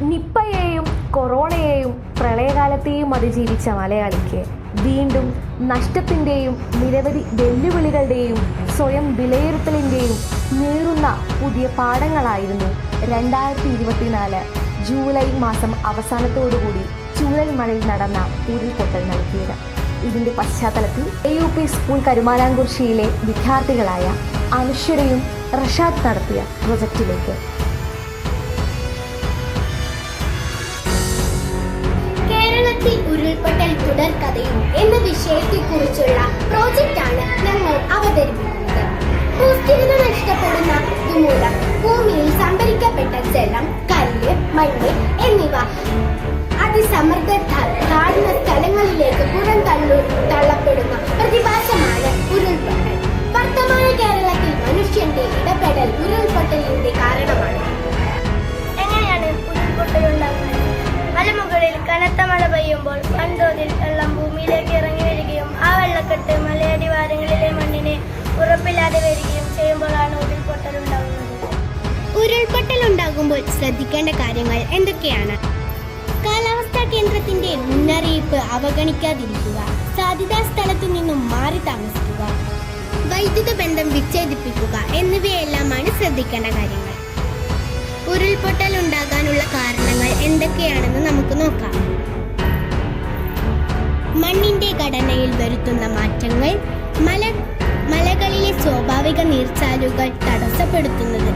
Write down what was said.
നിപ്പയെയും കൊറോണയെയും പ്രളയകാലത്തെയും അതിജീവിച്ച മലയാളിക്ക് വീണ്ടും നഷ്ടത്തിൻ്റെയും നിരവധി വെല്ലുവിളികളുടെയും സ്വയം വിലയിരുത്തലിൻ്റെയും നീറുന്ന പുതിയ പാഠങ്ങളായിരുന്നു 2024 ജൂലൈ മാസം അവസാനത്തോടുകൂടി ചൂരൽമലയിൽ നടന്ന ഉരുൾപൊട്ടൽ നൽകിയത്. ഇതിൻ്റെ പശ്ചാത്തലത്തിൽ AUP സ്കൂൾ കരുമാനാംകുറിശ്ശിയിലെ വിദ്യാർത്ഥികളായ അനശ്വരയും റഷാദ് നടത്തിയ പ്രൊജക്റ്റിലേക്ക്. കേരളത്തിൽ ഉരുൾപൊട്ടൽ തുടർക്കഥയും എന്ന വിഷയത്തെക്കുറിച്ചുള്ള പ്രോജക്റ്റാണ് ഞങ്ങൾ അവതരിപ്പിക്കുന്നത്. സുസ്ഥിരത നഷ്ടപ്പെടുന്ന ഇതുമൂലം ഭൂമിയിൽ സംഭരിക്കപ്പെട്ട ജലം, കല്ല്, മണ്ണ് എന്നിവ അതിസമ്മർദ്ദത്താൽ താഴ്ന്ന സ്ഥലങ്ങളിലേക്ക് തള്ളപ്പെടുന്ന പ്രതിഭാസമാണ് ഉരുൾപൊട്ടൽ. വർത്തമാന കേരളത്തിൽ മനുഷ്യന്റെ ഇടപെടൽ ഉരുൾപൊട്ടലിന്റെ കാരണമാണ്. എങ്ങനെയാണ് ഉരുൾപൊട്ടൽ ഉണ്ടാകുന്നത്? മലമുകളിൽ കനത്ത മഴ പെയ്യുമ്പോൾ വൻതോതിൽ വെള്ളം ഭൂമിയിലേക്ക് ഇറങ്ങി വരികയും ആ വെള്ളക്കെട്ട് മലയടിവാരങ്ങളിലെ മണ്ണിനെ ഉറപ്പില്ലാതെ വരികയും ചെയ്യുമ്പോഴാണ് ഉരുൾപൊട്ടൽ ഉണ്ടാകുന്നത്. ഉരുൾപൊട്ടൽ ഉണ്ടാകുമ്പോൾ ശ്രദ്ധിക്കേണ്ട കാര്യങ്ങൾ എന്തൊക്കെയാണ്? കാലാവസ്ഥാ കേന്ദ്രത്തിന്റെ മുന്നറിയിപ്പ് അവഗണിക്കാതിരിക്കുക, സാധ്യതാ സ്ഥലത്തു നിന്നും മാറി താമസിക്കുക, വൈദ്യുത ബന്ധം വിച്ഛേദിപ്പിക്കുക എന്നിവയെല്ലാമാണ് ശ്രദ്ധിക്കേണ്ട കാര്യങ്ങൾ. ഉരുൾപൊട്ടൽ ഉണ്ടാകാനുള്ള കാരണങ്ങൾ എന്തൊക്കെയാണെന്ന് നമുക്ക് നോക്കാം. മണ്ണിന്റെ ഘടനയിൽ വരുത്തുന്ന മാറ്റങ്ങൾ, മലകളിലെ സ്വാഭാവിക നീർച്ചാലുകൾ തടസ്സപ്പെടുത്തുന്നത്,